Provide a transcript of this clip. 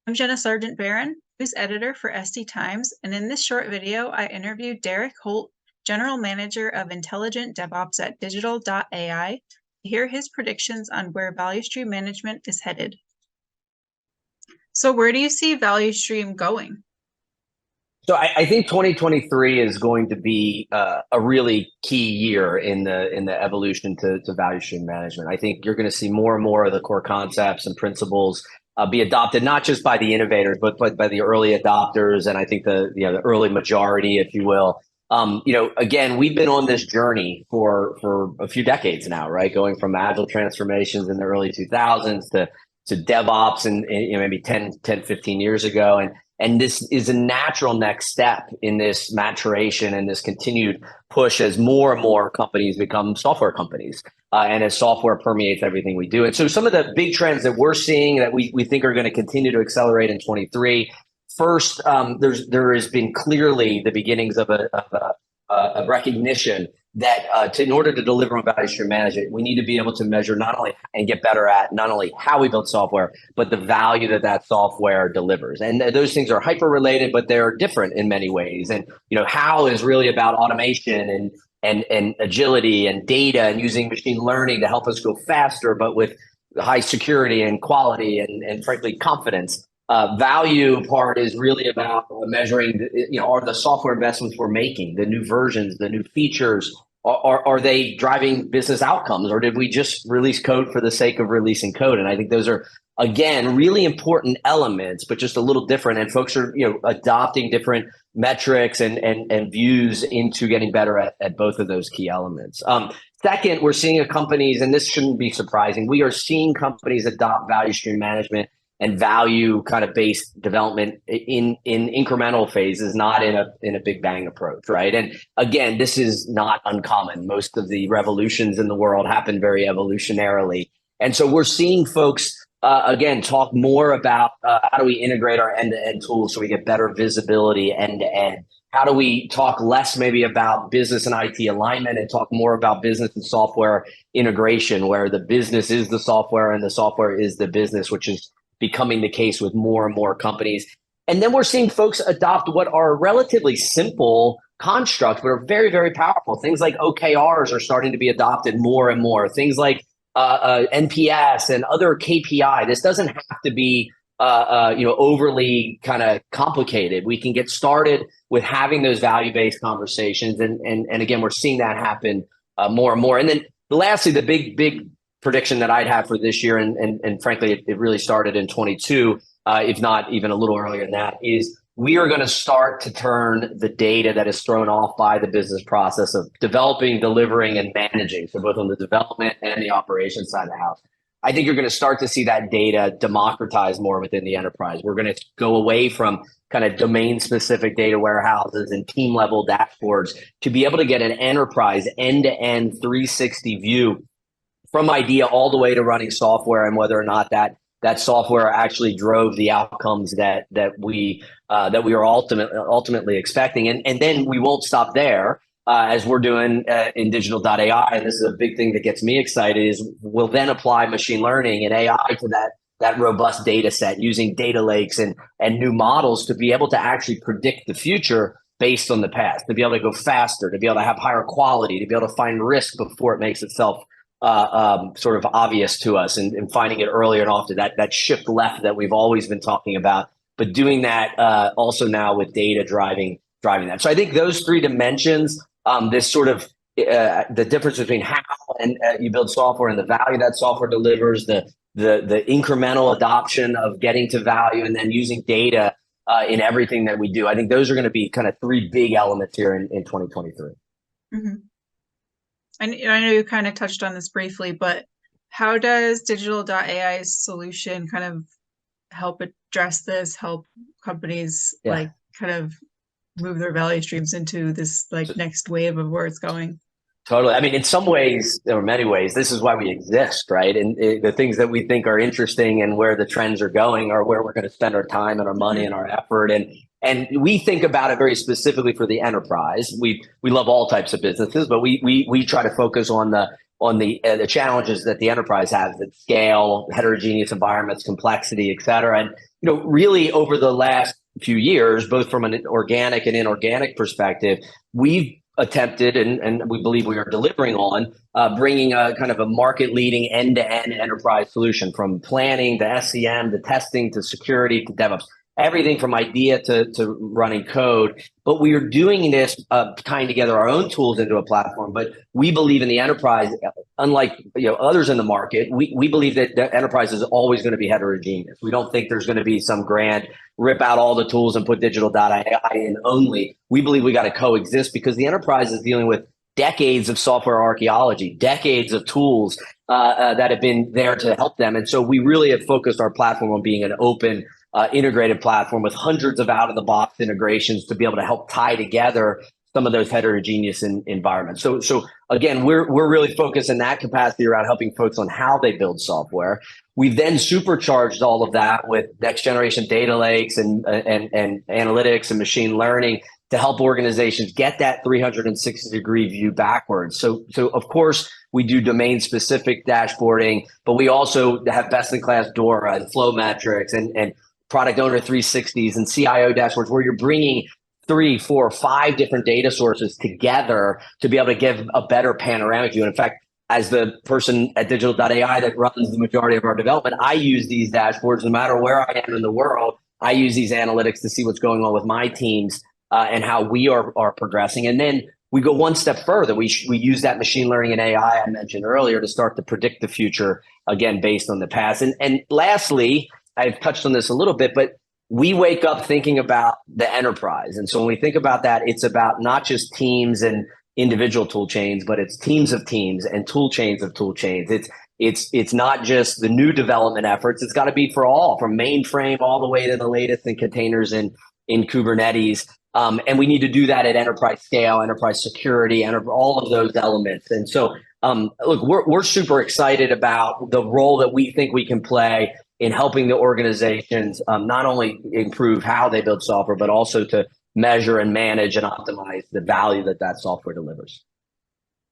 I'm Jenna Sargent Barron, news editor for SD Times, and in this short video, I interviewed Derek Holt, General Manager of Intelligent DevOps at Digital.ai, to hear his predictions on where value stream management is headed. So where do you see value stream going? So I think 2023 is going to be a really key year in the evolution to value stream management. I think you're going to see more and more of the core concepts and principles be adopted, not just by the innovators, but by the early adopters, and I think the early majority, if you will. Again, we've been on this journey for a few decades now, right? Going from agile transformations in the early 2000s to DevOps and maybe 15 years ago. And this is a natural next step in this maturation and this continued push as more and more companies become software companies and as software permeates everything we do. And so some of the big trends that we're seeing that we think are going to continue to accelerate in 23, first, there has been clearly the beginnings of a recognition that in order to deliver on value stream management, we need to be able to measure not only and get better at not only how we build software, but the value that software delivers. And those things are hyper related, but they're different in many ways. And how is really about automation and agility and data and using machine learning to help us go faster, but with high security and quality and frankly confidence. Value part is really about measuring, are the software investments we're making, the new versions, the new features, are they driving business outcomes, or did we just release code for the sake of releasing code? And I think those are, again, really important elements, but just a little different. And folks are, adopting different metrics and views into getting better at both of those key elements. Second, we're seeing companies, and this shouldn't be surprising, we are seeing companies adopt value stream management and value kind of based development in incremental phases, not in a big bang approach, right? And again, this is not uncommon. Most of the revolutions in the world happen very evolutionarily. And so we're seeing folks, again, talk more about how do we integrate our end-to-end tools so we get better visibility end-to-end? How do we talk less maybe about business and IT alignment and talk more about business and software integration, where the business is the software and the software is the business, which is becoming the case with more and more companies. And then we're seeing folks adopt what are relatively simple constructs, but are very, very powerful. Things like OKRs are starting to be adopted more and more. Things like NPS and other KPI. This doesn't have to be overly kind of complicated. We can get started with having those value-based conversations. And again, we're seeing that happen more and more. And then lastly, the big prediction that I'd have for this year, and frankly, it really started in 22, if not even a little earlier than that, is we are going to start to turn the data that is thrown off by the business process of developing, delivering, and managing, so both on the development and the operations side of the house. I think you're going to start to see that data democratize more within the enterprise. We're going to go away from kind of domain-specific data warehouses and team-level dashboards to be able to get an enterprise end-to-end 360 view from idea all the way to running software, and whether or not that software actually drove the outcomes that we are ultimately expecting. And then we won't stop there, as we're doing in Digital.ai. And this is a big thing that gets me excited, is we'll then apply machine learning and AI to that robust data set, using data lakes and new models to be able to actually predict the future based on the past, to be able to go faster, to be able to have higher quality, to be able to find risk before it makes itself sort of obvious to us, and finding it earlier and often, that shift left that we've always been talking about, but doing that also now with data driving that. So I think those three dimensions, this sort of the difference between how and you build software and the value that software delivers, the incremental adoption of getting to value, and then using data in everything that we do. I think those are going to be kind of three big elements here in 2023. Mm-hmm. I know you kind of touched on this briefly, but how does Digital.ai's solution kind of help address this, help companies like kind of move their value streams into this like next wave of where it's going? Totally. I mean, in some ways, or many ways, this is why we exist, right? And the things that we think are interesting and where the trends are going are where we're going to spend our time and our money and our effort. And we think about it very specifically for the enterprise. We love all types of businesses, but we try to focus on the challenges that the enterprise has, that scale, heterogeneous environments, complexity, et cetera. really over the last few years, both from an organic and inorganic perspective, we've attempted and we believe we are delivering on bringing a kind of a market leading end-to-end enterprise solution from planning to SCM to testing to security to DevOps, everything from idea to running code. But we are doing this tying together our own tools into a platform. But we believe in the enterprise, unlike others in the market, we believe that the enterprise is always going to be heterogeneous. We don't think there's going to be some grand rip out all the tools and put Digital.ai in only. We believe we got to coexist because the enterprise is dealing with decades of software archaeology, decades of tools that have been there to help them. And so we really have focused our platform on being an open, integrated platform with hundreds of out-of-the-box integrations to be able to help tie together some of those heterogeneous environments. So again, we're really focused in that capacity around helping folks on how they build software. We've then supercharged all of that with next generation data lakes and analytics and machine learning to help organizations get that 360-degree view backwards. So of course, we do domain-specific dashboarding, but we also have best-in-class DORA and flow metrics and product owner 360s and CIO dashboards where you're bringing 3, 4, 5 different data sources together to be able to give a better panoramic view. And in fact, as the person at Digital.ai that runs the majority of our development, I use these dashboards no matter where I am in the world. I use these analytics to see what's going on with my teams and how we are progressing. And then we go one step further. We use that machine learning and AI I mentioned earlier to start to predict the future, again, based on the past. And lastly, I've touched on this a little bit, but we wake up thinking about the enterprise. And so when we think about that, it's about not just teams and individual tool chains, but it's teams of teams and tool chains of tool chains. It's not just the new development efforts. It's got to be for all, from mainframe all the way to the latest in containers in Kubernetes. And we need to do that at enterprise scale, enterprise security, and all of those elements. And so, look, we're super excited about the role that we think we can play in helping the organizations not only improve how they build software, but also to measure and manage and optimize the value that software delivers.